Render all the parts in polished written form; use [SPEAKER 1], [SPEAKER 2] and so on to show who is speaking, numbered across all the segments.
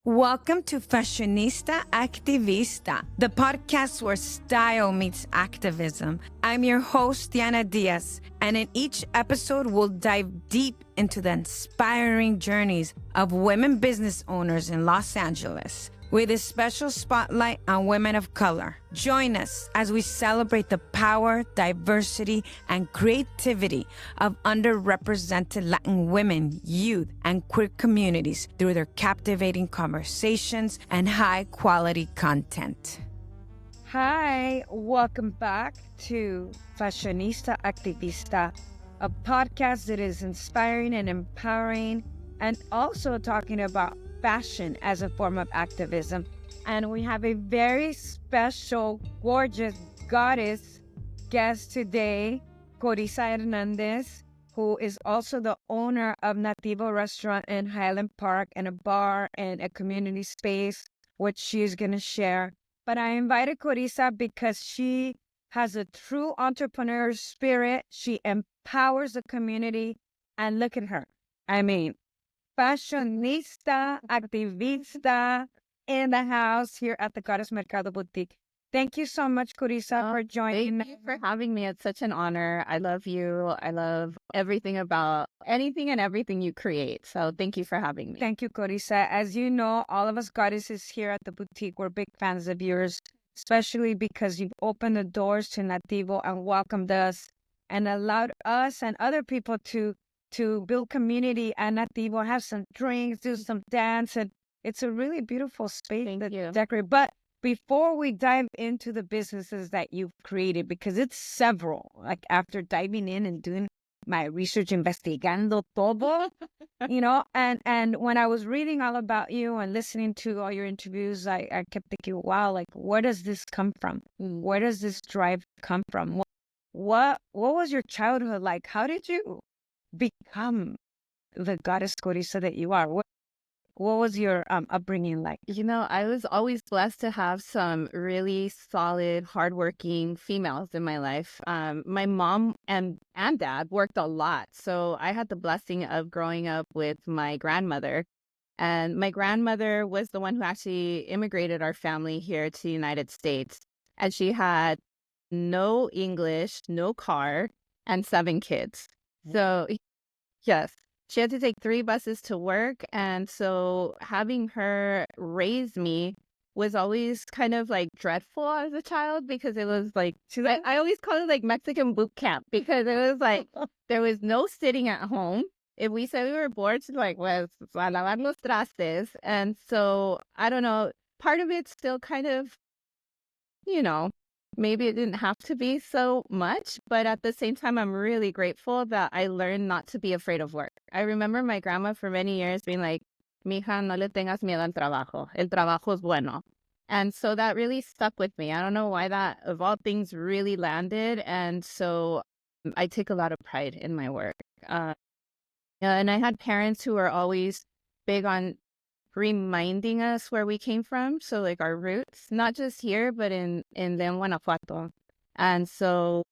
[SPEAKER 1] Welcome to Fashionista Activista, the podcast where style meets activism. I'm your host, Diana Diaz, and in each episode, we'll dive deep into the inspiring journeys of women business owners in Los Angeles, with a special spotlight on women of color. Join us as we celebrate the power, diversity, and creativity of underrepresented Latin women, youth, and queer communities through their captivating conversations and high-quality content. Hi, welcome back to Fashionista Activista, a podcast that is inspiring and empowering, and also talking about fashion as a form of activism. And we have a very special, gorgeous goddess guest today, Corissa Hernandez, who is also the owner of Nativo Restaurant in Highland Park and a bar and a community space, which she's going to share. But I invited Corissa because she has a true entrepreneur spirit. She empowers the community. And look at her. I mean, Fashionista Activista in the house here at the Goddess Mercado Boutique. Thank you so much, Corissa, for joining me.
[SPEAKER 2] Thank you for having me. It's such an honor. I love you. I love everything about anything and everything you create. So thank you for having me.
[SPEAKER 1] Thank you, Corissa. As you know, all of us goddesses here at the boutique, we're big fans of yours, especially because you've opened the doors to Nativo and welcomed us and allowed us and other people to build community at Nativo, have some drinks, do some dance, and it's a really beautiful space to decorate. But before we dive into the businesses that you've created, because it's several, like after diving in and doing my research, investigando todo, and when I was reading all about you and listening to all your interviews, I kept thinking, wow, like, where does this come from? Where does this drive come from? What was your childhood like? How did you become the goddess Corissa that you are? What was your upbringing like?
[SPEAKER 2] I was always blessed to have some really solid, hardworking females in my life. My mom and dad worked a lot. So I had the blessing of growing up with my grandmother. And my grandmother was the one who actually immigrated our family here to the United States. And she had no English, no car, and 7 kids. So, yes, she had to take 3 buses to work. And so having her raise me was always kind of like dreadful as a child, because it was like, I always call it like Mexican boot camp, because it was like, there was no sitting at home. If we said we were bored, she's like, well, a lavar los trastes. And so, I don't know, part of it's still kind of, maybe it didn't have to be so much, but at the same time, I'm really grateful that I learned not to be afraid of work. I remember my grandma for many years being like, mija, no le tengas miedo al trabajo. El trabajo es bueno. And so that really stuck with me. I don't know why that, of all things, really landed. And so I take a lot of pride in my work. And I had parents who were always big on reminding us where we came from. So like our roots, not just here, but in León, Guanajuato. And so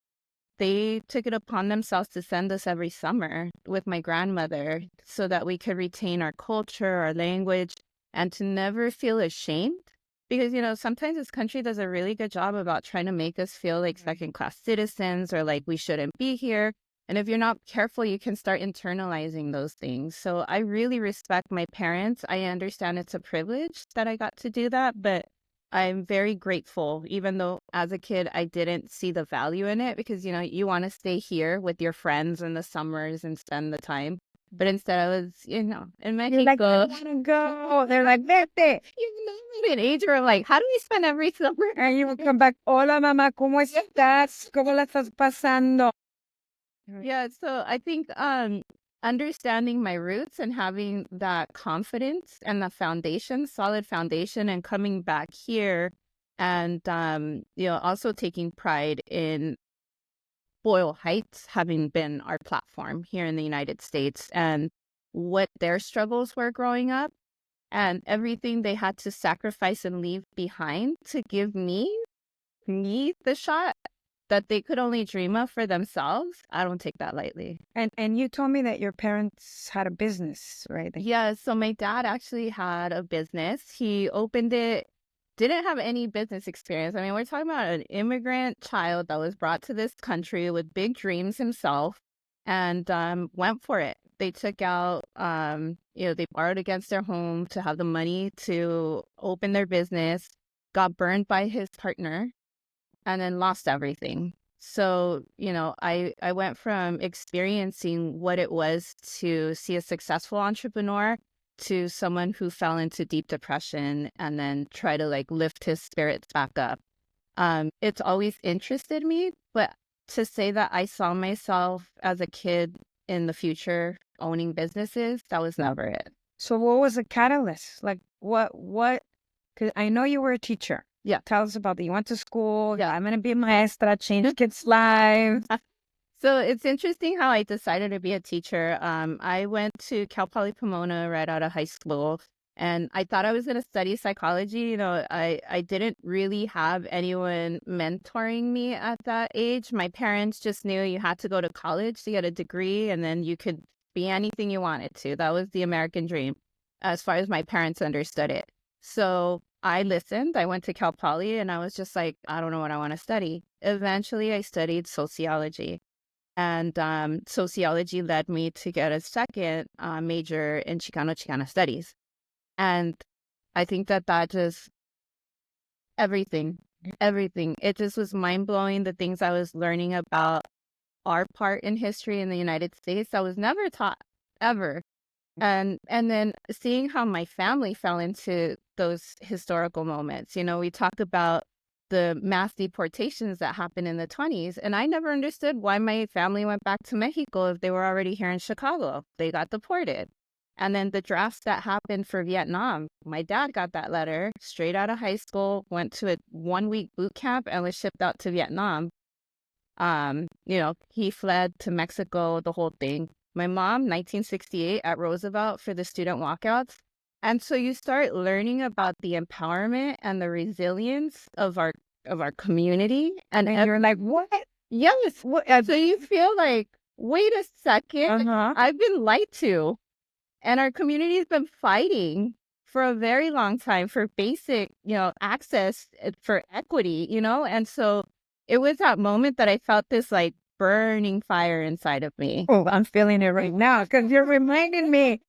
[SPEAKER 2] they took it upon themselves to send us every summer with my grandmother so that we could retain our culture, our language, and to never feel ashamed. Because, sometimes this country does a really good job about trying to make us feel like second-class citizens or like we shouldn't be here. And if you're not careful, you can start internalizing those things. So I really respect my parents. I understand it's a privilege that I got to do that, but I'm very grateful, even though as a kid, I didn't see the value in it, because, you want to stay here with your friends in the summers and spend the time. But instead I was, in Mexico.
[SPEAKER 1] You're like, I want to go. They're like, vete.
[SPEAKER 2] You're an age where I'm like, how do we spend every summer?
[SPEAKER 1] And you would come back, hola, mamá, ¿cómo estás? ¿Cómo la estás pasando?
[SPEAKER 2] Yeah, so I think understanding my roots and having that confidence and the foundation, solid foundation, and coming back here and, also taking pride in Boyle Heights having been our platform here in the United States and what their struggles were growing up and everything they had to sacrifice and leave behind to give me the shot that they could only dream of for themselves, I don't take that lightly.
[SPEAKER 1] And you told me that your parents had a business, right?
[SPEAKER 2] Yeah, so my dad actually had a business. He opened it, didn't have any business experience. I mean, we're talking about an immigrant child that was brought to this country with big dreams himself and went for it. They took out, they borrowed against their home to have the money to open their business, got burned by his partner, and then lost everything. So, I went from experiencing what it was to see a successful entrepreneur to someone who fell into deep depression and then try to like lift his spirits back up. It's always interested me, but to say that I saw myself as a kid in the future owning businesses, that was never it.
[SPEAKER 1] So what was the catalyst? Like what, because I know you were a teacher.
[SPEAKER 2] Yeah.
[SPEAKER 1] Tell us about that. You went to school.
[SPEAKER 2] Yeah.
[SPEAKER 1] I'm going to be a maestra, change kids' lives.
[SPEAKER 2] So it's interesting how I decided to be a teacher. I went to Cal Poly Pomona right out of high school, and I thought I was going to study psychology. I didn't really have anyone mentoring me at that age. My parents just knew you had to go to college to get a degree, and then you could be anything you wanted to. That was the American dream, as far as my parents understood it. So I listened. I went to Cal Poly, and I was just like, I don't know what I want to study. Eventually, I studied sociology. And sociology led me to get a second major in Chicano studies. And I think that just everything. It just was mind-blowing, the things I was learning about our part in history in the United States. I was never taught, ever. And then seeing how my family fell into those historical moments. We talked about the mass deportations that happened in the 1920s. And I never understood why my family went back to Mexico if they were already here in Chicago. They got deported. And then the drafts that happened for Vietnam, my dad got that letter straight out of high school, went to a 1-week boot camp and was shipped out to Vietnam. He fled to Mexico, the whole thing. My mom, 1968 at Roosevelt for the student walkouts. And so you start learning about the empowerment and the resilience of our community. And
[SPEAKER 1] you're like, what?
[SPEAKER 2] Yes. So you feel like, wait a second, I've been lied to. And our community has been fighting for a very long time for basic, access for equity, And so it was that moment that I felt this like burning fire inside of me.
[SPEAKER 1] Oh, I'm feeling it right now because you're reminding me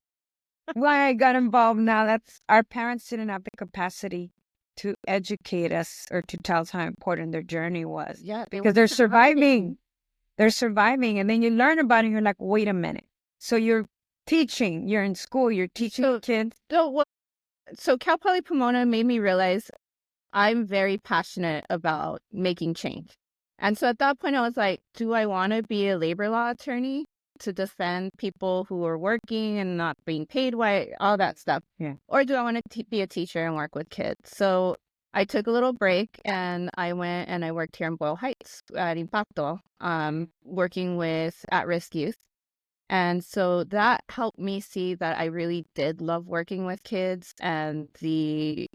[SPEAKER 1] why I got involved now. That's our parents didn't have the capacity to educate us or to tell us how important their journey was.
[SPEAKER 2] Yeah.
[SPEAKER 1] Because they're surviving. They're surviving. And then you learn about it and you're like, wait a minute. So you're teaching, you're in school, you're teaching kids.
[SPEAKER 2] So Cal Poly Pomona made me realize I'm very passionate about making change. And so at that point, I was like, do I want to be a labor law attorney to defend people who are working and not being paid right, all that stuff?
[SPEAKER 1] Yeah.
[SPEAKER 2] Or do I want to be a teacher and work with kids? So I took a little break and I went and I worked here in Boyle Heights at Impacto, working with at-risk youth. And so that helped me see that I really did love working with kids and the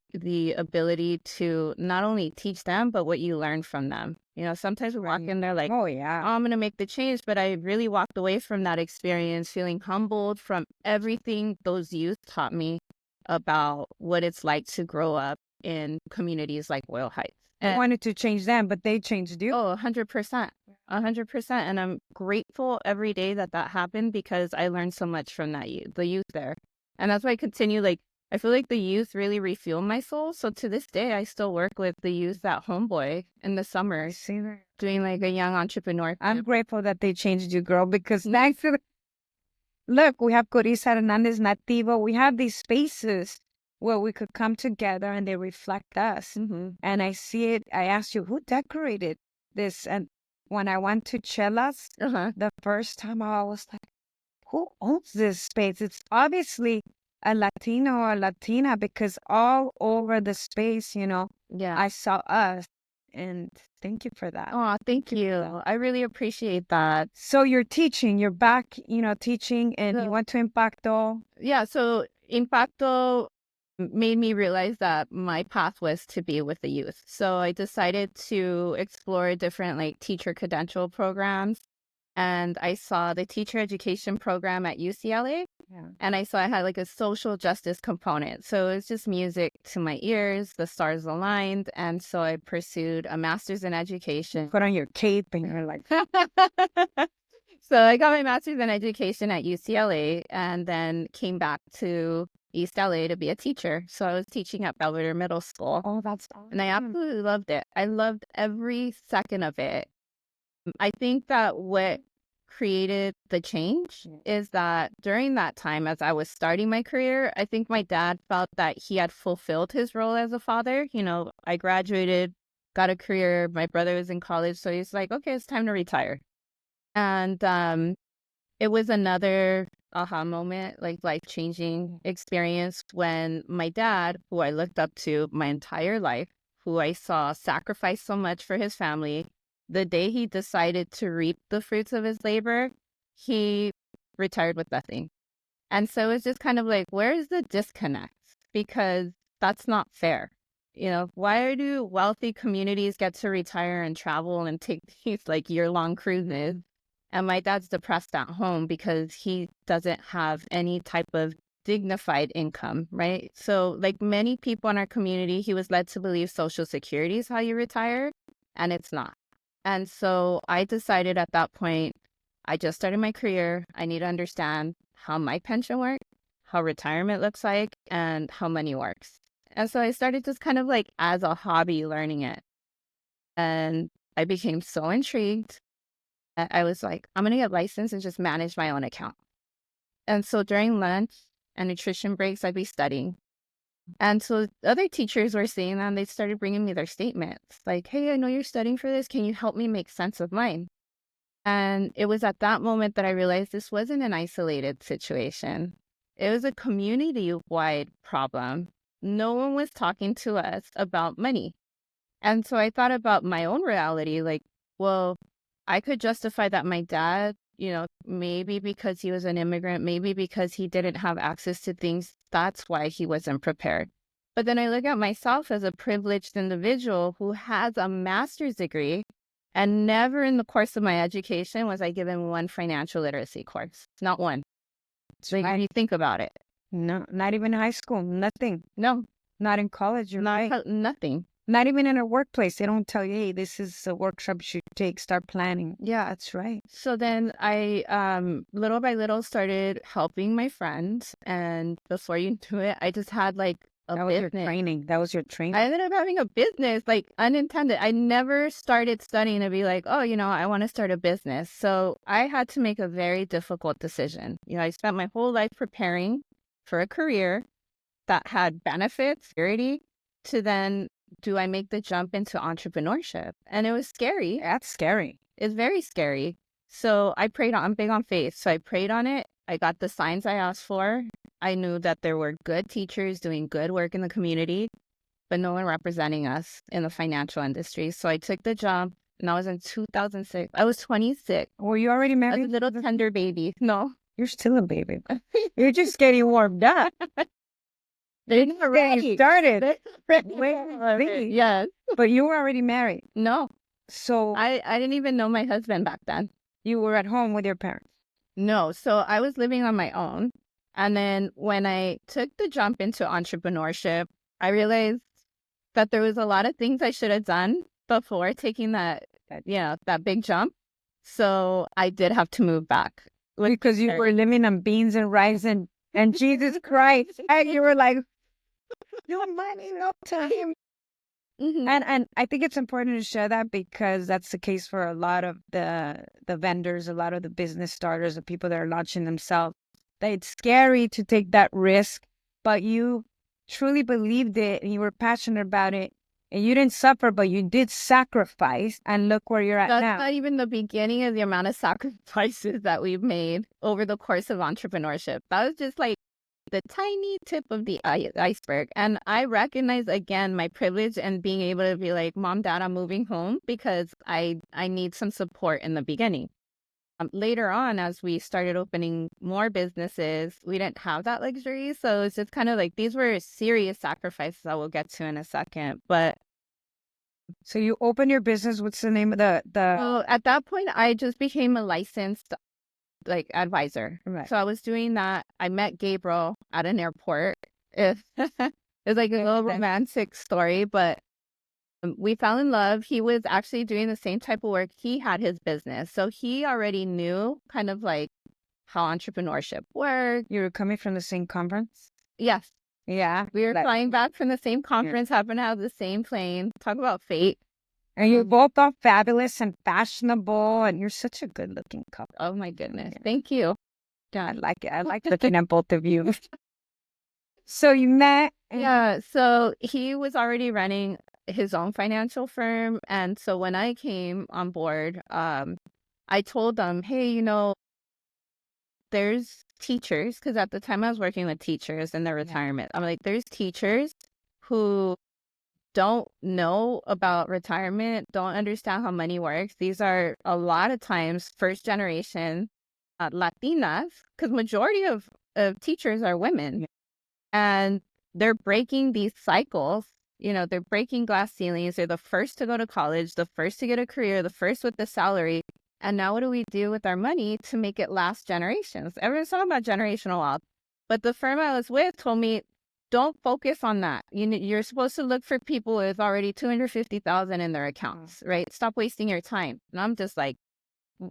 [SPEAKER 2] ability to not only teach them, but what you learn from them. Sometimes we walk in there like,
[SPEAKER 1] oh, yeah,
[SPEAKER 2] I'm going to make the change. But I really walked away from that experience feeling humbled from everything those youth taught me about what it's like to grow up in communities like Boyle Heights.
[SPEAKER 1] I wanted to change them, but they changed you.
[SPEAKER 2] Oh, 100%. 100%. And I'm grateful every day that happened because I learned so much from the youth there. And that's why I continue, I feel like the youth really refuel my soul. So to this day, I still work with the youth at Homeboy in the summer, doing a young entrepreneur.
[SPEAKER 1] I'm grateful that they changed you, girl, because thanks to look, we have Corissa Hernandez, Nativo. We have these spaces where we could come together and they reflect us.
[SPEAKER 2] Mm-hmm.
[SPEAKER 1] And I see it. I asked you, who decorated this? And when I went to Chelas, the first time I was like, who owns this space? It's obviously a Latino or Latina because all over the space, I saw us. And thank you for that.
[SPEAKER 2] Oh, thank you. I really appreciate that.
[SPEAKER 1] So you're teaching, you're back, teaching, and you went to Impacto.
[SPEAKER 2] Yeah, so Impacto made me realize that my path was to be with the youth. So I decided to explore different like teacher credential programs. And I saw the teacher education program at UCLA.
[SPEAKER 1] Yeah.
[SPEAKER 2] And I saw I had like a social justice component. So it was just music to my ears, the stars aligned. And so I pursued a master's in education.
[SPEAKER 1] Put on your cape and you're like,
[SPEAKER 2] So I got my master's in education at UCLA and then came back to East LA to be a teacher. So I was teaching at Belvedere Middle School.
[SPEAKER 1] oh, that's awesome.
[SPEAKER 2] And I absolutely loved it. I loved every second of it. I think that what created the change is that during that time, as I was starting my career, I think my dad felt that he had fulfilled his role as a father. You know, I graduated, got a career. My brother was in college. So he's like, okay, it's time to retire. And it was another aha moment, like life-changing experience when my dad, who I looked up to my entire life, who I saw sacrifice so much for his family, the day he decided to reap the fruits of his labor, he retired with nothing. And so it's just kind of like, where is the disconnect? Because that's not fair. You know, why do wealthy communities get to retire and travel and take these like year-long cruises? And my dad's depressed at home because he doesn't have any type of dignified income, right? So like many people in our community, he was led to believe Social Security is how you retire, and it's not. And so I decided at that point, I just started my career. I need to understand how my pension works, how retirement looks like, and how money works. And so I started just kind of like as a hobby learning it. And I became so intrigued. I was like, I'm going to get licensed and just manage my own account. And so during lunch and nutrition breaks, I'd be studying. And so other teachers were seeing that and they started bringing me their statements like, hey, I know you're studying for this. Can you help me make sense of mine? And it was at that moment that I realized this wasn't an isolated situation. It was a community-wide problem. No one was talking to us about money. And so I thought about my own reality, like, well, I could justify that my dad, you know, maybe because he was an immigrant, maybe because he didn't have access to things, that's why he wasn't prepared. But then I look at myself as a privileged individual who has a master's degree, and never in the course of my education was I given one financial literacy course. Not one. So when you think about it.
[SPEAKER 1] No, not even high school, nothing.
[SPEAKER 2] No.
[SPEAKER 1] Not in college, you're right.
[SPEAKER 2] Nothing.
[SPEAKER 1] Not even in a workplace. They don't tell you, hey, this is a workshop you should take, start planning. Yeah, that's right.
[SPEAKER 2] So then I, little by little, started helping my friends. And before you knew it, I just had like a
[SPEAKER 1] That was
[SPEAKER 2] business.
[SPEAKER 1] your training. That was your training.
[SPEAKER 2] I ended up having a business, like unintended. I never started studying to be like, oh, you know, I want to start a business. So I had to make a very difficult decision. You know, I spent my whole life preparing for a career that had benefits, security, to then do I make the jump into entrepreneurship? And it was scary.
[SPEAKER 1] That's scary.
[SPEAKER 2] It's very scary. So I prayed on, I'm big on faith. So I prayed on it. I got the signs I asked for. I knew that there were good teachers doing good work in the community, but no one representing us in the financial industry. So I took the jump, and that was in 2006. I was 26.
[SPEAKER 1] Were you already
[SPEAKER 2] I
[SPEAKER 1] married?
[SPEAKER 2] was a little tender baby. No.
[SPEAKER 1] You're still a baby. You're just getting warmed up.
[SPEAKER 2] They're not ready.
[SPEAKER 1] Started.
[SPEAKER 2] Wait, yes.
[SPEAKER 1] But you were already married.
[SPEAKER 2] No.
[SPEAKER 1] So
[SPEAKER 2] I didn't even know my husband back then.
[SPEAKER 1] You were at home with your parents.
[SPEAKER 2] No. So I was living on my own. And then when I took the jump into entrepreneurship, I realized that there was a lot of things I should have done before taking that big jump. So I did have to move back.
[SPEAKER 1] Because you were living on beans and rice and Jesus Christ. And you were like, no money, no time.
[SPEAKER 2] Mm-hmm.
[SPEAKER 1] And I think it's important to share that because that's the case for a lot of the vendors, a lot of the business starters, the people that are launching themselves. That it's scary to take that risk, but you truly believed it and you were passionate about it and you didn't suffer, but you did sacrifice, and look where you're at now.
[SPEAKER 2] That's not even the beginning of the amount of sacrifices that we've made over the course of entrepreneurship. That was just like the tiny tip of the iceberg. And I recognize again my privilege and being able to be like, Mom, Dad, I'm moving home because I need some support in the beginning. Later on, as we started opening more businesses, we didn't have that luxury. So it's just kind of like these were serious sacrifices I will get to in a second. But
[SPEAKER 1] So you open your business. What's the name of the?
[SPEAKER 2] well, at that point, I just became a licensed like advisor.
[SPEAKER 1] Right.
[SPEAKER 2] So I was doing that. I met Gabriel at an airport. It's like a little romantic story, but we fell in love. He was actually doing the same type of work. He had his business. So he already knew kind of like how entrepreneurship worked.
[SPEAKER 1] You were coming from the same conference?
[SPEAKER 2] Yes.
[SPEAKER 1] Yeah.
[SPEAKER 2] We were flying back from the same conference, happened to have the same plane. Talk about fate.
[SPEAKER 1] And you're both all fabulous and fashionable, and you're such a good-looking couple.
[SPEAKER 2] Oh, my goodness. Thank you.
[SPEAKER 1] Yeah, I like it. I like looking at both of you. So you met?
[SPEAKER 2] Yeah. So he was already running his own financial firm. And so when I came on board, I told them, hey, there's teachers, because at the time I was working with teachers in their retirement. I'm like, there's teachers who don't know about retirement, don't understand how money works. These are a lot of times first generation Latinas, because majority of teachers are women, and they're breaking these cycles. They're breaking glass ceilings. They're the first to go to college, the first to get a career, the first with the salary. And now what do we do with our money to make it last generations? Everyone's talking about generational wealth. But the firm I was with told me, don't focus on that. You're supposed to look for people with already $250,000 in their accounts, right? Stop wasting your time. And I'm just like,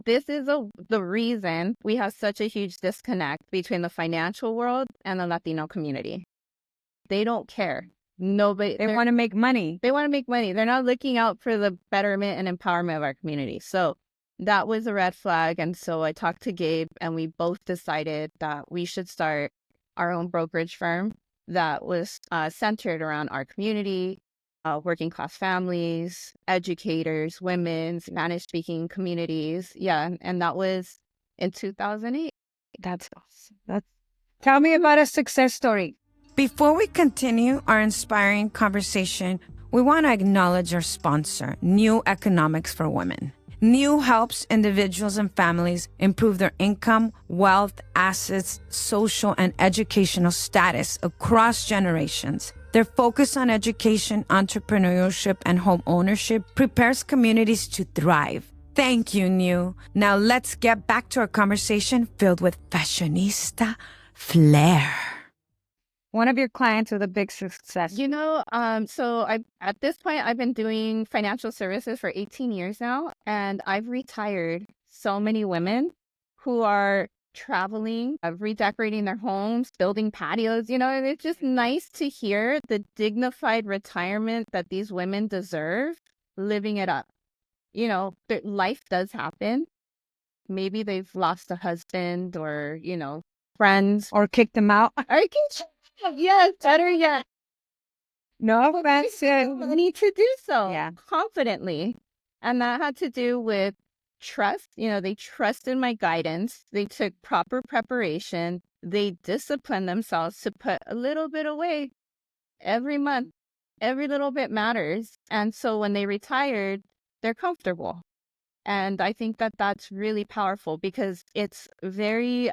[SPEAKER 2] this is the reason we have such a huge disconnect between the financial world and the Latino community. They don't care. Nobody.
[SPEAKER 1] They want to make money.
[SPEAKER 2] They want to make money. They're not looking out for the betterment and empowerment of our community. So that was a red flag. And so I talked to Gabe, and we both decided that we should start our own brokerage firm that was centered around our community, working class families, educators, women, Spanish speaking communities. Yeah. And that was in 2008.
[SPEAKER 1] That's awesome. Tell me about a success story. Before we continue our inspiring conversation, we want to acknowledge our sponsor, New Economics for Women. New helps individuals and families improve their income, wealth, assets, social, and educational status across generations. Their focus on education, entrepreneurship, and home ownership prepares communities to thrive. Thank you, New. Now let's get back to our conversation filled with fashionista flair. One of your clients with a big success.
[SPEAKER 2] So at this point, I've been doing financial services for 18 years now, and I've retired so many women who are traveling, redecorating their homes, building patios. And it's just nice to hear the dignified retirement that these women deserve, living it up. Their life does happen. Maybe they've lost a husband or, friends.
[SPEAKER 1] Or kicked them out.
[SPEAKER 2] Yes, better yet.
[SPEAKER 1] No offense.
[SPEAKER 2] Money to do so
[SPEAKER 1] Yeah.
[SPEAKER 2] confidently. And that had to do with trust. They trusted my guidance. They took proper preparation. They disciplined themselves to put a little bit away every month. Every little bit matters. And so when they retired, they're comfortable. And I think that that's really powerful because it's very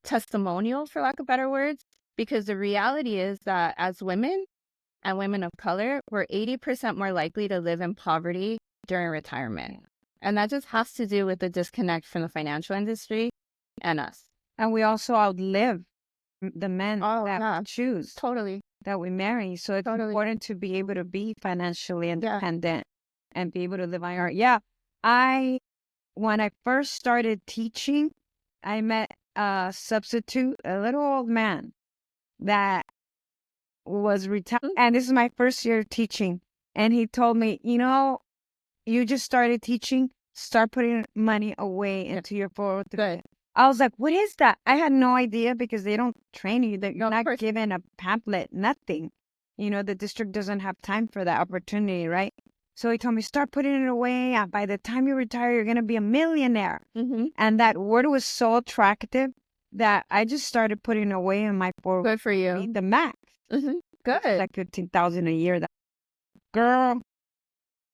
[SPEAKER 2] testimonial, for lack of better words, because the reality is that as women and women of color, we're 80% more likely to live in poverty during retirement. And that just has to do with the disconnect from the financial industry and us.
[SPEAKER 1] And we also outlive the men that choose.
[SPEAKER 2] Totally.
[SPEAKER 1] That we marry. So it's important to be able to be financially independent and be able to live on your own. Yeah. When I first started teaching, I met a substitute, a little old man that was retired. And this is my first year teaching. And he told me, you just started teaching, start putting money away into your 403. I was like, what is that? I had no idea because they don't train you. That you're not given a pamphlet, nothing. The district doesn't have time for that opportunity, right? So he told me, start putting it away. And by the time you retire, you're going to be a millionaire. Mm-hmm. And that word was so attractive that I just started putting away in my 403.
[SPEAKER 2] Good for you.
[SPEAKER 1] The max.
[SPEAKER 2] Mm-hmm. Good.
[SPEAKER 1] Like $15,000 a year. Girl,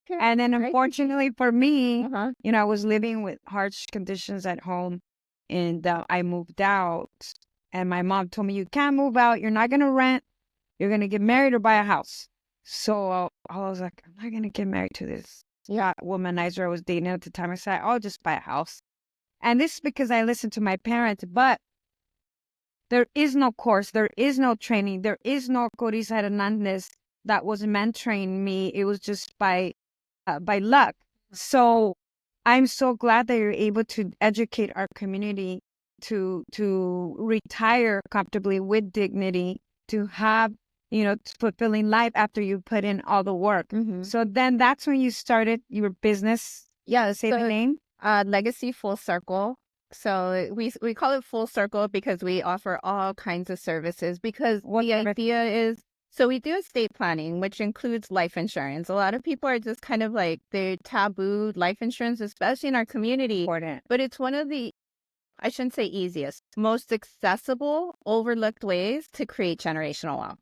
[SPEAKER 1] And then
[SPEAKER 2] Right.
[SPEAKER 1] unfortunately for me,
[SPEAKER 2] Uh-huh.
[SPEAKER 1] I was living with harsh conditions at home, and I moved out, and my mom told me, you can't move out. You're not going to rent. You're going to get married or buy a house. So I was like, I'm not going to get married to this womanizer I was dating at the time. I said, I'll just buy a house. And this is because I listened to my parents, but there is no course. There is no training. There is no Corissa Hernandez that was mentoring me. It was just by luck. So I'm so glad that you're able to educate our community to retire comfortably with dignity, to have, fulfilling life after you put in all the work.
[SPEAKER 2] Mm-hmm.
[SPEAKER 1] So then that's when you started your business.
[SPEAKER 2] Yeah.
[SPEAKER 1] Say the name.
[SPEAKER 2] Legacy Full Circle. So we call it Full Circle because we offer all kinds of services. Because the idea is, so we do estate planning, which includes life insurance. A lot of people are just kind of like, they're taboo life insurance, especially in our community.
[SPEAKER 1] Important.
[SPEAKER 2] But it's one of the, I shouldn't say easiest, most accessible, overlooked ways to create generational wealth.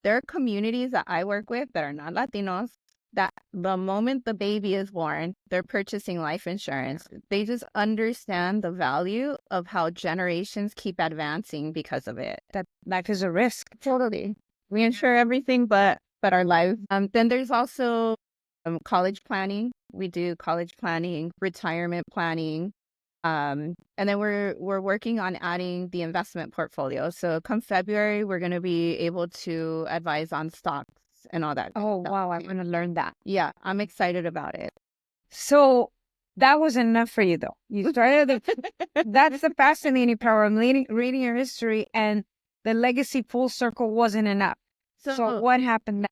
[SPEAKER 2] There are communities that I work with that are not Latinos, that the moment the baby is born, they're purchasing life insurance. They just understand the value of how generations keep advancing because of it.
[SPEAKER 1] That life is a risk.
[SPEAKER 2] Totally. We insure everything but our life. Then there's also college planning. We do college planning, retirement planning. And then we're working on adding the investment portfolio. So come February, we're going to be able to advise on stocks and all that.
[SPEAKER 1] Oh, wow. I want to learn that.
[SPEAKER 2] Yeah, I'm excited about it.
[SPEAKER 1] So that was enough for you, though. You started that's the fascinating part. I'm reading your history, and the legacy full circle wasn't enough. So what happened next?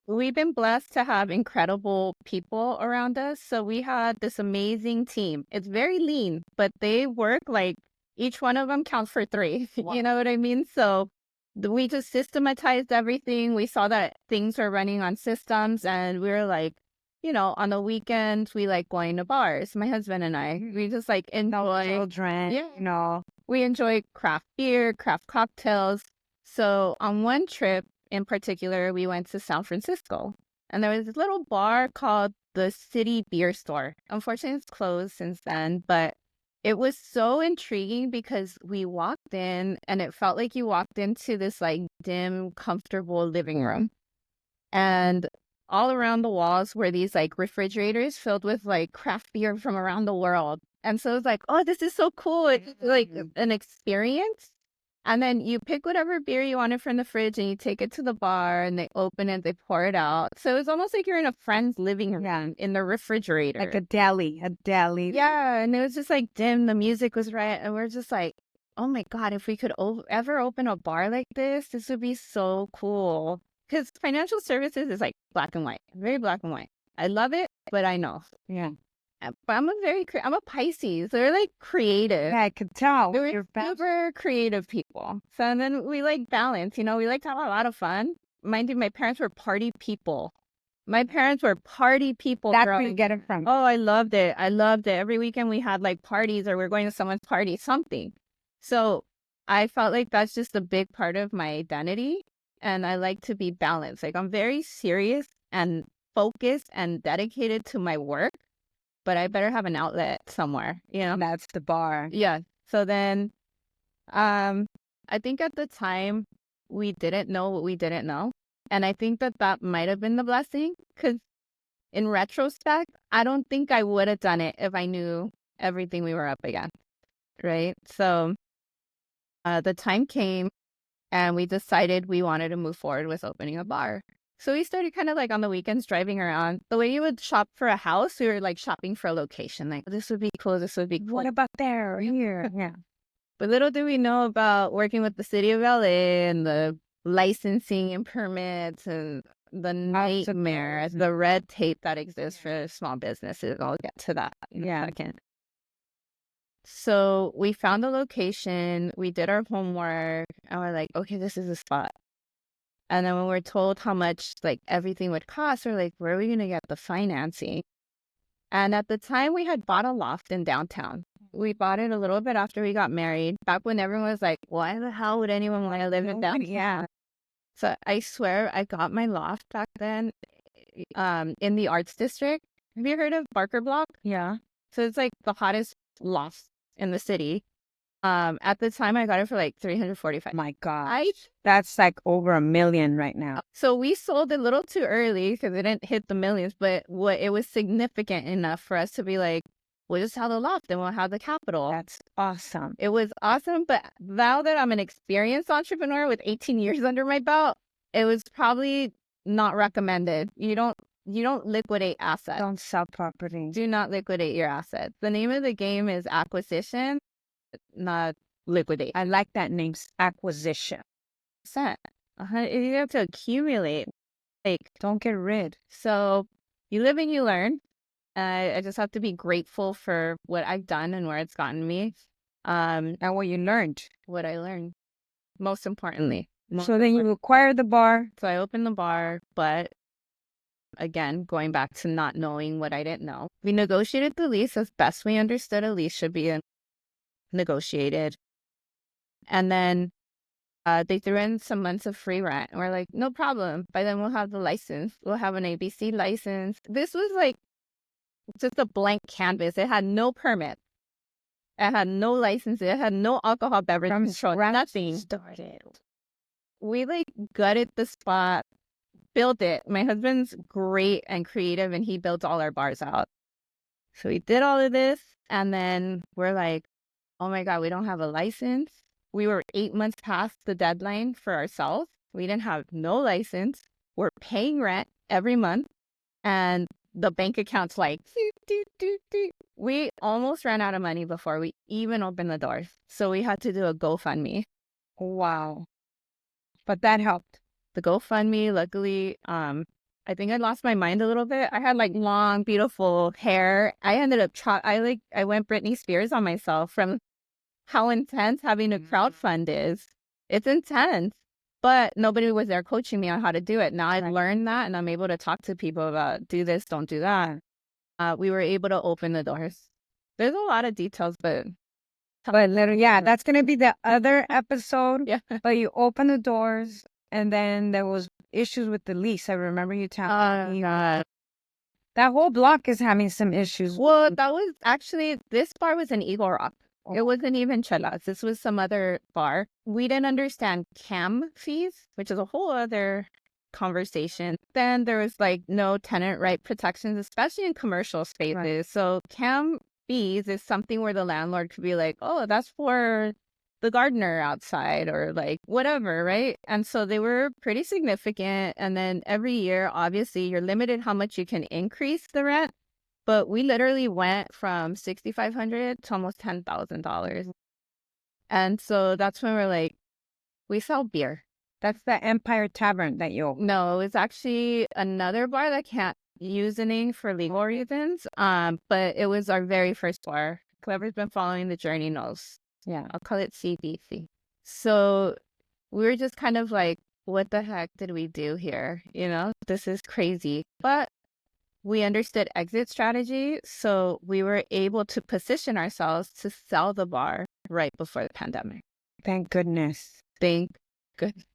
[SPEAKER 2] We've been blessed to have incredible people around us. So we had this amazing team. It's very lean, but they work like each one of them counts for 3. Wow. You know what I mean? So we just systematized everything. We saw that things were running on systems, and we were like, on the weekends, we like going to bars. My husband and I, we just like enjoy
[SPEAKER 1] children.
[SPEAKER 2] Yeah. We enjoy craft beer, craft cocktails. So on one trip in particular, we went to San Francisco, and there was this little bar called the City Beer Store. Unfortunately, it's closed since then, but it was so intriguing because we walked in and it felt like you walked into this like dim, comfortable living room. And all around the walls were these like refrigerators filled with like craft beer from around the world. And so it was like, oh, this is so cool. It's like an experience. And then you pick whatever beer you wanted from the fridge and you take it to the bar and they open it, they pour it out. So it's almost like you're in a friend's living room in the refrigerator.
[SPEAKER 1] Like a deli.
[SPEAKER 2] Yeah. And it was just like dim. The music was right. And we're just like, oh my God, if we could ever open a bar like this would be so cool. Because financial services is like black and white, very black and white. I love it, but I know.
[SPEAKER 1] Yeah.
[SPEAKER 2] But I'm a Pisces. They're like creative.
[SPEAKER 1] Yeah, I could tell.
[SPEAKER 2] We're super creative people. So then we like balance, we like to have a lot of fun. Mind you, my parents were party people. That's where you get it from. Oh, I loved it. Every weekend we had like parties, or we're going to someone's party, something. So I felt like that's just a big part of my identity. And I like to be balanced. Like I'm very serious and focused and dedicated to my work, but I better have an outlet somewhere,
[SPEAKER 1] That's the bar.
[SPEAKER 2] Yeah. So then, I think at the time we didn't know what we didn't know. And I think that might have been the blessing, because in retrospect, I don't think I would have done it if I knew everything we were up against. Right. So, the time came and we decided we wanted to move forward with opening a bar. So we started kind of like on the weekends driving around. The way you would shop for a house, we were like shopping for a location. Like, this would be cool. This would be cool.
[SPEAKER 1] What about there or here? Yeah.
[SPEAKER 2] But little do we know about working with the city of LA and the licensing and permits and the nightmare, the red tape that exists for small businesses. I'll get to that in a second. So we found a location, we did our homework, and we're like, okay, this is the spot. And then when we're told how much like everything would cost, we're like, where are we going to get the financing? And at the time we had bought a loft in downtown. We bought it a little bit after we got married, back when everyone was like, why the hell would anyone want to live in downtown?
[SPEAKER 1] Yeah.
[SPEAKER 2] So I swear I got my loft back then. in the arts district. Have you heard of Barker Block?
[SPEAKER 1] Yeah.
[SPEAKER 2] So it's like the hottest loft in the city. At the time I got it for like $345.
[SPEAKER 1] My God. That's like over $1 million right now.
[SPEAKER 2] So we sold it a little too early because it didn't hit the millions, but it was significant enough for us to be like, we'll just have the loft and we'll have the capital.
[SPEAKER 1] That's awesome.
[SPEAKER 2] It was awesome, but now that I'm an experienced entrepreneur with 18 years under my belt, it was probably not recommended. You don't liquidate assets.
[SPEAKER 1] Don't sell property.
[SPEAKER 2] Do not liquidate your assets. The name of the game is acquisition, not liquidate.
[SPEAKER 1] I like that name, acquisition.
[SPEAKER 2] You have to accumulate. Like,
[SPEAKER 1] don't get rid.
[SPEAKER 2] So you live and you learn. I just have to be grateful for what I've done and where it's gotten me.
[SPEAKER 1] And what you learned.
[SPEAKER 2] What I learned, most importantly.
[SPEAKER 1] So then you acquired the bar.
[SPEAKER 2] So I opened the bar, but again, going back to not knowing what I didn't know. We negotiated the lease as best we understood a lease should be negotiated. And then they threw in some months of free rent. We're like, no problem. By then we'll have the license. We'll have an ABC license. This was like just a blank canvas. It had no permit. It had no license. It had no alcohol beverage control. Nothing.
[SPEAKER 1] Started.
[SPEAKER 2] We like gutted the spot, built it. My husband's great and creative, and he built all our bars out. So we did all of this, and then we're like, oh my God, we don't have a license. We were 8 months past the deadline for ourselves. We didn't have no license. We're paying rent every month, and the bank account's like, we almost ran out of money before we even opened the doors. So we had to do a GoFundMe.
[SPEAKER 1] Wow. But that helped.
[SPEAKER 2] The GoFundMe, luckily, I think I lost my mind a little bit. I had like long, beautiful hair. I ended up, I went Britney Spears on myself from how intense having a crowdfund is. It's intense. But nobody was there coaching me on how to do it. Now I've learned that, and I'm able to talk to people about do this, don't do that. We were able to open the doors. There's a lot of details, but
[SPEAKER 1] literally, yeah, that's going to be the other episode.
[SPEAKER 2] Yeah.
[SPEAKER 1] But you open the doors, and then there was issues with the lease. I remember you telling me.
[SPEAKER 2] God.
[SPEAKER 1] That whole block is having some issues.
[SPEAKER 2] Well, that was actually, this bar was in Eagle Rock. It wasn't even Chelas. This was some other bar. We didn't understand CAM fees, which is a whole other conversation. Then there was like no tenant right protections, especially in commercial spaces. Right. So CAM fees is something where the landlord could be like, oh, that's for the gardener outside or like whatever, right? And so they were pretty significant. And then every year, obviously, you're limited how much you can increase the rent. But we literally went from $6,500 to almost $10,000. And so that's when we're like, we sell beer.
[SPEAKER 1] That's the Empire Tavern that you opened.
[SPEAKER 2] No, it's actually another bar that can't use the name for legal reasons. But it was our very first bar. Whoever's been following the journey knows.
[SPEAKER 1] Yeah.
[SPEAKER 2] I'll call it CBC. So we were just kind of like, what the heck did we do here? You know, this is crazy. But we understood exit strategy, so we were able to position ourselves to sell the bar right before the pandemic.
[SPEAKER 1] Thank goodness.
[SPEAKER 2] Thank goodness.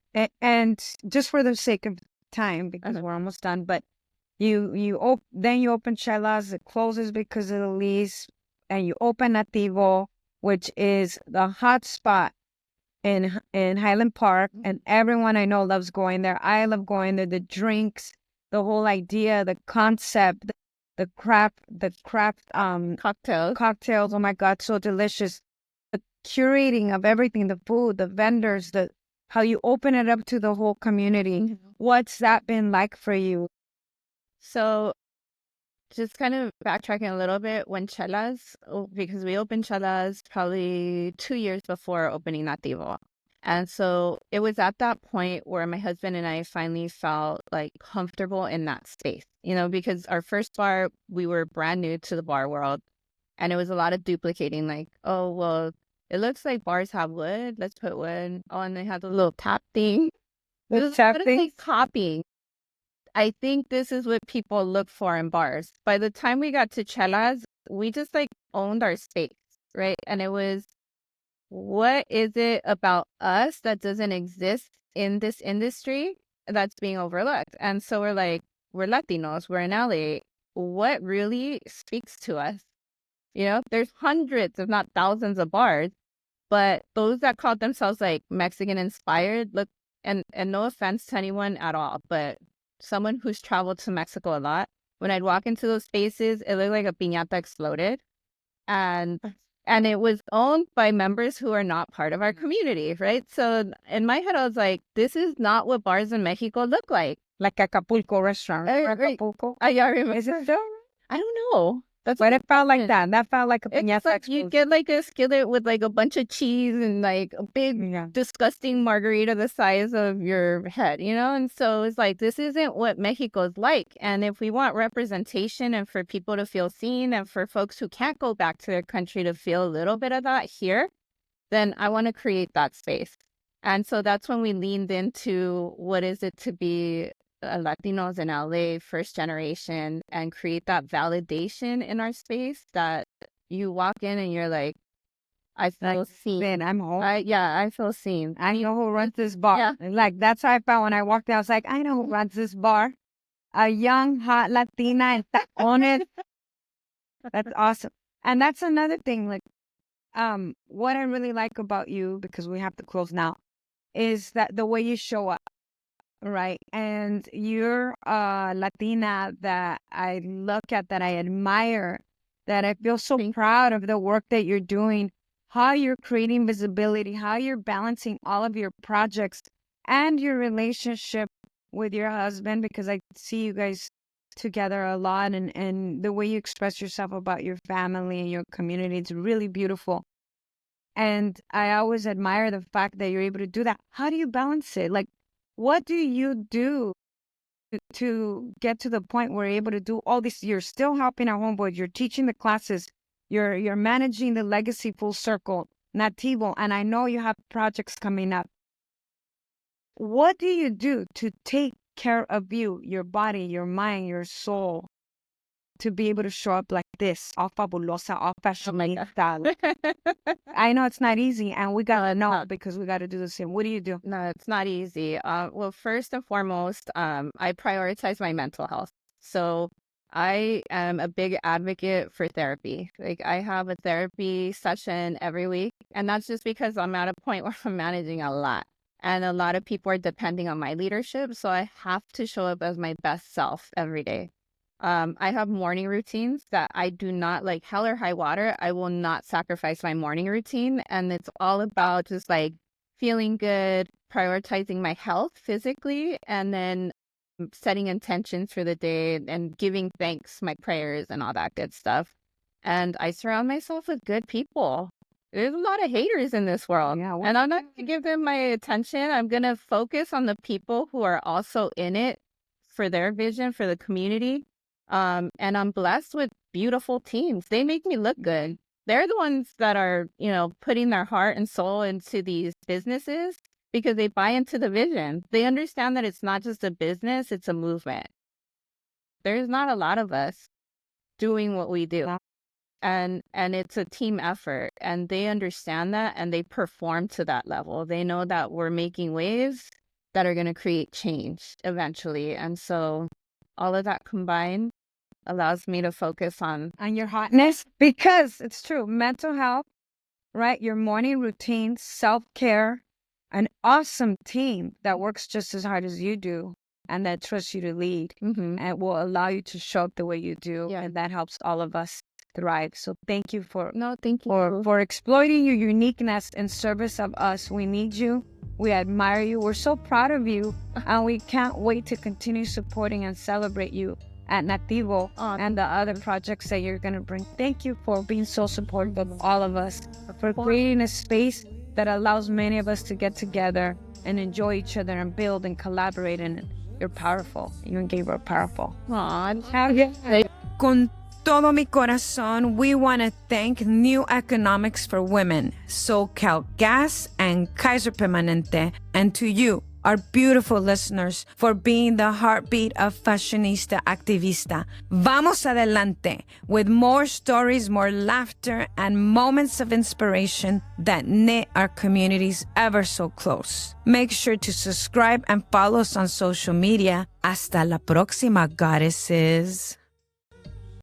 [SPEAKER 1] And just for the sake of time, because we're almost done, but then you open Chelas, it closes because of the lease, and you open Nativo, which is the hot spot in Highland Park, and everyone I know loves going there. I love going there. The drinks, the whole idea, the concept, the craft cocktails. Oh my God, so delicious. The curating of everything, the food, the vendors, how you open it up to the whole community. Mm-hmm. What's that been like for you?
[SPEAKER 2] So just kind of backtracking a little bit, when Chelas, because we opened Chelas probably 2 years before opening Nativo. And so it was at that point where my husband and I finally felt like comfortable in that space, you know, because our first bar, we were brand new to the bar world, and it was a lot of duplicating, like, oh, well, it looks like bars have wood. Let's put wood. Oh, and they have the little tap thing.
[SPEAKER 1] The tap thing?
[SPEAKER 2] Copying. I think this is what people look for in bars. By the time we got to Chelas, we just like owned our space, right? And it was, what is it about us that doesn't exist in this industry that's being overlooked? And so we're like, we're Latinos, we're in LA. What really speaks to us? You know, there's hundreds, if not thousands of bars, but those that call themselves like Mexican inspired, look, and no offense to anyone at all, but someone who's traveled to Mexico a lot, when I'd walk into those spaces, it looked like a piñata exploded. And it was owned by members who are not part of our community, right? So in my head, I was like, this is not what bars in Mexico look like.
[SPEAKER 3] Like Acapulco restaurant. Acapulco.
[SPEAKER 2] I remember.
[SPEAKER 3] Is it still?
[SPEAKER 2] I don't know. That's
[SPEAKER 3] But
[SPEAKER 2] what
[SPEAKER 3] it felt like that. That felt like a
[SPEAKER 2] it's
[SPEAKER 3] piñata
[SPEAKER 2] like you get like a skillet with like a bunch of cheese and like a big disgusting margarita the size of your head, you know? And so it's like, this isn't what Mexico's like. And if we want representation and for people to feel seen and for folks who can't go back to their country to feel a little bit of that here, then I want to create that space. And so that's when we leaned into what is it to be Latinos in LA, first generation, and create that validation in our space that you walk in and you're like, I feel seen.
[SPEAKER 3] I'm home.
[SPEAKER 2] I feel seen.
[SPEAKER 3] I know who runs this bar.
[SPEAKER 2] Yeah.
[SPEAKER 3] Like, that's how I felt when I walked in. I was like, I know who runs this bar. A young, hot Latina and tacones. That's awesome. And that's another thing. Like, what I really like about you, because we have to close now, is that the way you show up. Right. And you're a Latina that I look at, that I admire, that I feel so proud of the work that you're doing, how you're creating visibility, how you're balancing all of your projects and your relationship with your husband, because I see you guys together a lot, and the way you express yourself about your family and your community, it's really beautiful. And I always admire the fact that you're able to do that. How do you balance it? Like, what do you do to get to the point where you're able to do all this? You're still helping at Homeboy. You're teaching the classes. You're managing the Legacy Full Circle, Nativo, and I know you have projects coming up. What do you do to take care of you, your body, your mind, your soul, to be able to show up like this, all fabulosa, all fashionista? I know it's not easy, and we gotta know because we gotta do the same. What do you do?
[SPEAKER 2] No, it's not easy. Well, first and foremost, I prioritize my mental health. So I am a big advocate for therapy. Like, I have a therapy session every week, and that's just because I'm at a point where I'm managing a lot. And a lot of people are depending on my leadership, so I have to show up as my best self every day. I have morning routines that I do not, like, hell or high water, I will not sacrifice my morning routine. And it's all about just like feeling good, prioritizing my health physically, and then setting intentions for the day and giving thanks, my prayers and all that good stuff. And I surround myself with good people. There's a lot of haters in this world, and I'm not going to give them my attention. I'm going to focus on the people who are also in it for their vision, for the community. And I'm blessed with beautiful teams. They make me look good. They're the ones that are, putting their heart and soul into these businesses because they buy into the vision. They understand that it's not just a business, it's a movement. There's not a lot of us doing what we do. And it's a team effort, and they understand that, and they perform to that level. They know that we're making waves that are going to create change eventually. And so all of that combined allows me to focus on
[SPEAKER 3] your hotness, because it's true. Mental health, right? Your morning routine, self-care, an awesome team that works just as hard as you do and that trusts you to lead and will allow you to show up the way you do. Yeah. And that helps all of us thrive. So thank you for exploiting your uniqueness in service of us. We need you. We admire you. We're so proud of you. And we can't wait to continue supporting and celebrate you at Nativo and the other projects that you're going to bring. Thank you for being so supportive of all of us, for creating a space that allows many of us to get together and enjoy each other and build and collaborate. And you're powerful. You and Gabriel are powerful.
[SPEAKER 1] Con todo mi corazón, we want to thank New Economics for Women, SoCal Gas, and Kaiser Permanente, and to you, our beautiful listeners, for being the heartbeat of Fashionista Activista. Vamos adelante with more stories, more laughter, and moments of inspiration that knit our communities ever so close. Make sure to subscribe and follow us on social media. Hasta la próxima, goddesses.